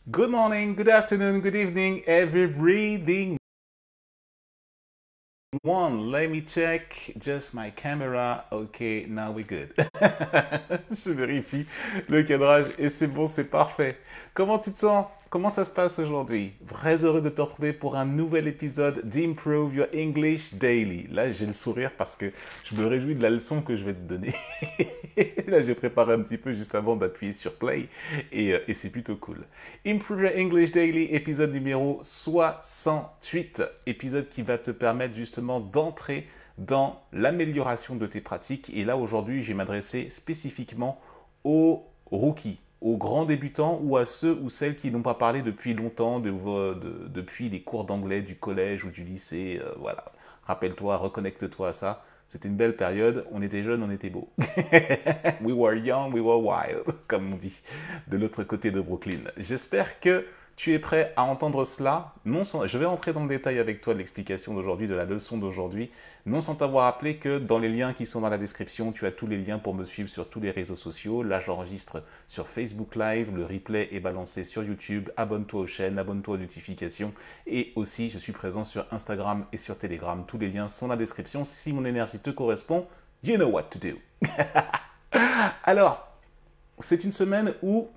Good morning, good afternoon, good evening, every breathing one. Let me check just my camera. Okay, now we're good. Je vérifie le cadrage et c'est bon, c'est parfait. Comment tu te sens? Comment ça se passe aujourd'hui? Très heureux de te retrouver pour un nouvel épisode d'Improve Your English Daily. Là, j'ai le sourire parce que je me réjouis de la leçon que je vais te donner. Là, j'ai préparé un petit peu juste avant d'appuyer sur Play et c'est plutôt cool. Improve Your English Daily, épisode numéro 68. Épisode qui va te permettre justement d'entrer dans l'amélioration de tes pratiques. Et là, aujourd'hui, je vais m'adresser spécifiquement aux rookies, aux grands débutants ou à ceux ou celles qui n'ont pas parlé depuis longtemps, depuis les cours d'anglais du collège ou du lycée. Voilà. Rappelle-toi, reconnecte-toi à ça. C'était une belle période, on était jeunes, on était beaux. We were young, we were wild, comme on dit, de l'autre côté de Brooklyn. J'espère que tu es prêt à entendre cela. Non sans... Je vais entrer dans le détail avec toi de l'explication d'aujourd'hui, de la leçon d'aujourd'hui, non sans t'avoir rappelé que dans les liens qui sont dans la description, tu as tous les liens pour me suivre sur tous les réseaux sociaux. Là, j'enregistre sur Facebook Live, le replay est balancé sur YouTube. Abonne-toi aux chaînes, abonne-toi aux notifications. Et aussi, je suis présent sur Instagram et sur Telegram. Tous les liens sont dans la description. Si mon énergie te correspond, you know what to do. Alors, c'est une semaine où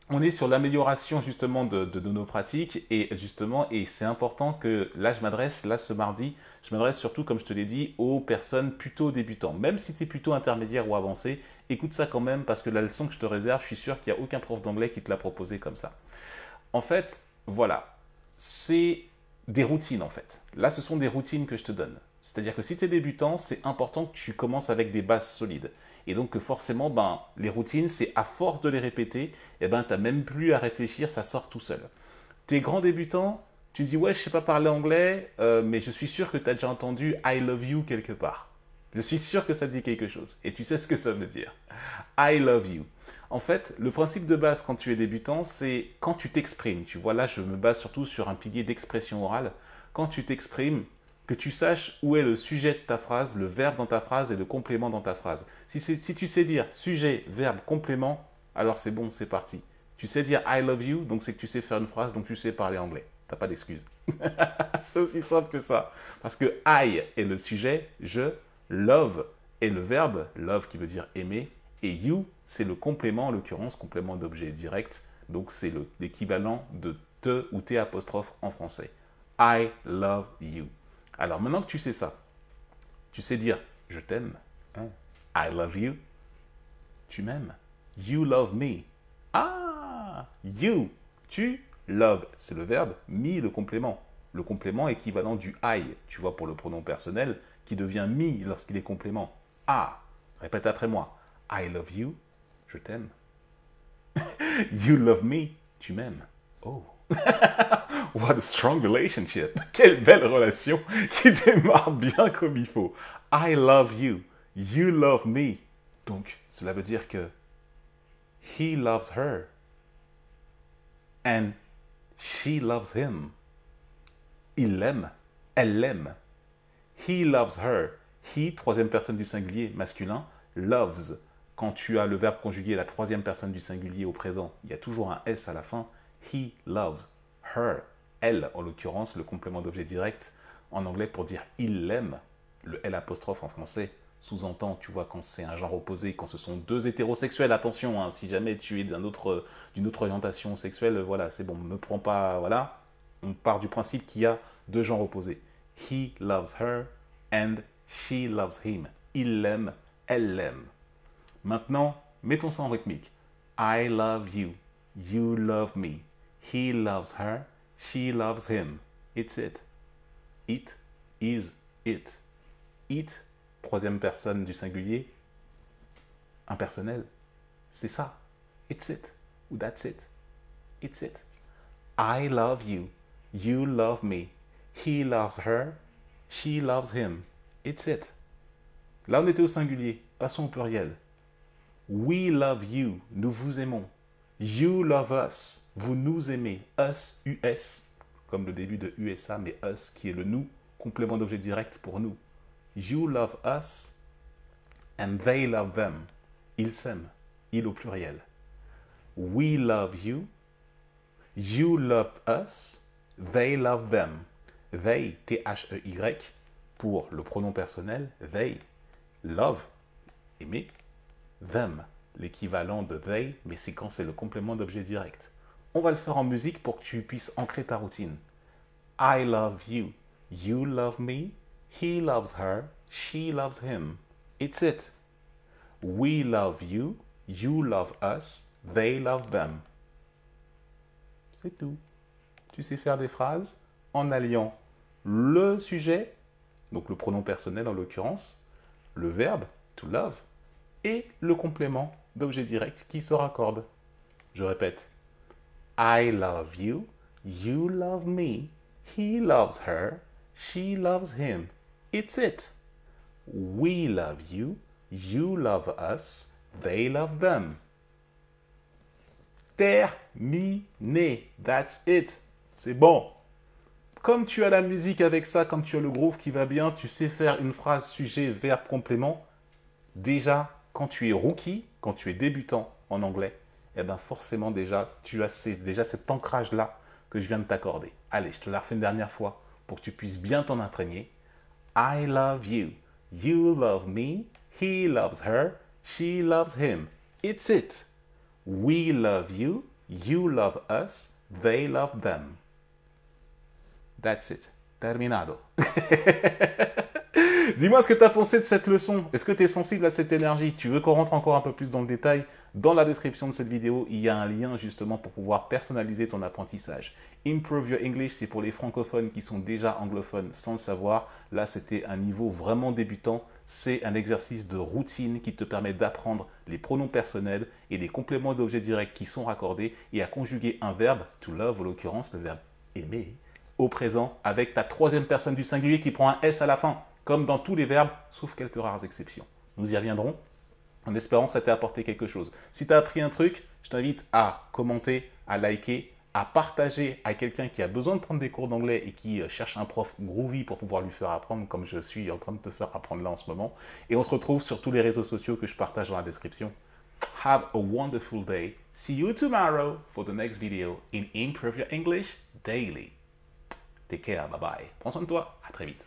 on est sur l'amélioration justement de nos pratiques et justement, et c'est important que là je m'adresse, là ce mardi, je m'adresse surtout, comme je te l'ai dit, aux personnes plutôt débutantes. Même si tu es plutôt intermédiaire ou avancé, écoute ça quand même parce que la leçon que je te réserve, je suis sûr qu'il n'y a aucun prof d'anglais qui te l'a proposé comme ça. En fait, voilà, c'est des routines en fait. Là, ce sont des routines que je te donne. C'est-à-dire que si tu es débutant, c'est important que tu commences avec des bases solides. Et donc que forcément, les routines, c'est à force de les répéter, tu n'as même plus à réfléchir, ça sort tout seul. T'es grand débutant, tu dis ouais, je sais pas parler anglais, mais je suis sûr que tu as déjà entendu I love you quelque part. Je suis sûr que ça te dit quelque chose. Et tu sais ce que ça veut dire. I love you. En fait, le principe de base quand tu es débutant, c'est quand tu t'exprimes. Tu vois, là, je me base surtout sur un pilier d'expression orale. Quand tu t'exprimes, que tu saches où est le sujet de ta phrase, le verbe dans ta phrase et le complément dans ta phrase. Si tu sais dire sujet, verbe, complément, alors c'est bon, c'est parti. Tu sais dire I love you, donc c'est que tu sais faire une phrase, donc tu sais parler anglais. T'as pas d'excuse. C'est aussi simple que ça. Parce que I est le sujet, je, love est le verbe, love qui veut dire aimer, et you, c'est le complément, en l'occurrence, complément d'objet direct. Donc c'est l'équivalent de te ou t apostrophe en français. I love you. Alors maintenant que tu sais ça, tu sais dire je t'aime. Hein? I love you. Tu m'aimes. You love me. Ah, you. Tu love, c'est le verbe, me le complément. Le complément équivalent du I, tu vois, pour le pronom personnel, qui devient me lorsqu'il est complément. Ah, répète après moi. I love you. Je t'aime. You love me. Tu m'aimes. Oh. What a strong relationship. Quelle belle relation qui démarre bien comme il faut. I love you. You love me. Donc, cela veut dire que he loves her and she loves him. Il l'aime, elle l'aime. He loves her. He, troisième personne du singulier masculin, loves. Quand tu as le verbe conjugué, la troisième personne du singulier au présent, il y a toujours un S à la fin. He loves her. Elle, en l'occurrence, le complément d'objet direct en anglais pour dire il l'aime. Le L apostrophe en français sous-entend, tu vois, quand c'est un genre opposé, quand ce sont deux hétérosexuels, attention, hein, si jamais tu es d'une autre orientation sexuelle, voilà, c'est bon, ne prends pas, voilà, on part du principe qu'il y a deux genres opposés. He loves her and she loves him. Il l'aime, elle l'aime. Maintenant, mettons ça en rythmique. I love you. You love me. He loves her. She loves him. It's it. It is it. It, troisième personne du singulier, impersonnel. C'est ça. It's it. Ou that's it. It's it. I love you. You love me. He loves her. She loves him. It's it. Là, on était au singulier. Passons au pluriel. We love you. Nous vous aimons. You love us. Vous nous aimez. Us, US, comme le début de USA, mais us qui est le nous, complément d'objet direct pour nous. You love us and they love them. Ils s'aiment. Ils au pluriel. We love you. You love us, they love them. They, T-H-E-Y, pour le pronom personnel, they. Love, aimer. Them, l'équivalent de they, mais c'est quand c'est le complément d'objet direct. On va le faire en musique pour que tu puisses ancrer ta routine. I love you. You love me. He loves her. She loves him. It's it. We love you. You love us. They love them. C'est tout. Tu sais faire des phrases en alliant le sujet, donc le pronom personnel en l'occurrence, le verbe to love et le complément d'objet direct qui se raccorde. Je répète. I love you. You love me. He loves her. She loves him. It's it. We love you. You love us. They love them. Terminé. That's it. C'est bon. Comme tu as la musique avec ça, comme tu as le groove qui va bien, tu sais faire une phrase, sujet, verbe, complément. Déjà, quand tu es rookie, quand tu es débutant en anglais, eh bien forcément déjà, tu as déjà cet ancrage-là que je viens de t'accorder. Allez, je te la refais une dernière fois pour que tu puisses bien t'en imprégner. I love you. You love me. He loves her. She loves him. It's it. We love you. You love us. They love them. That's it. Terminado. Dis-moi ce que tu as pensé de cette leçon. Est-ce que tu es sensible à cette énergie? Tu veux qu'on rentre encore un peu plus dans le détail? Dans la description de cette vidéo, il y a un lien justement pour pouvoir personnaliser ton apprentissage. Improve Your English, c'est pour les francophones qui sont déjà anglophones sans le savoir. Là, c'était un niveau vraiment débutant. C'est un exercice de routine qui te permet d'apprendre les pronoms personnels et les compléments d'objets directs qui sont raccordés et à conjuguer un verbe, to love en l'occurrence, le verbe aimer, au présent avec ta troisième personne du singulier qui prend un S à la fin, comme dans tous les verbes, sauf quelques rares exceptions. Nous y reviendrons en espérant que ça t'ait apporté quelque chose. Si tu as appris un truc, je t'invite à commenter, à liker, à partager à quelqu'un qui a besoin de prendre des cours d'anglais et qui cherche un prof groovy pour pouvoir lui faire apprendre comme je suis en train de te faire apprendre là en ce moment. Et on se retrouve sur tous les réseaux sociaux que je partage dans la description. Have a wonderful day. See you tomorrow for the next video in Improve Your English Daily. Take care, bye bye. Prends soin de toi, à très vite.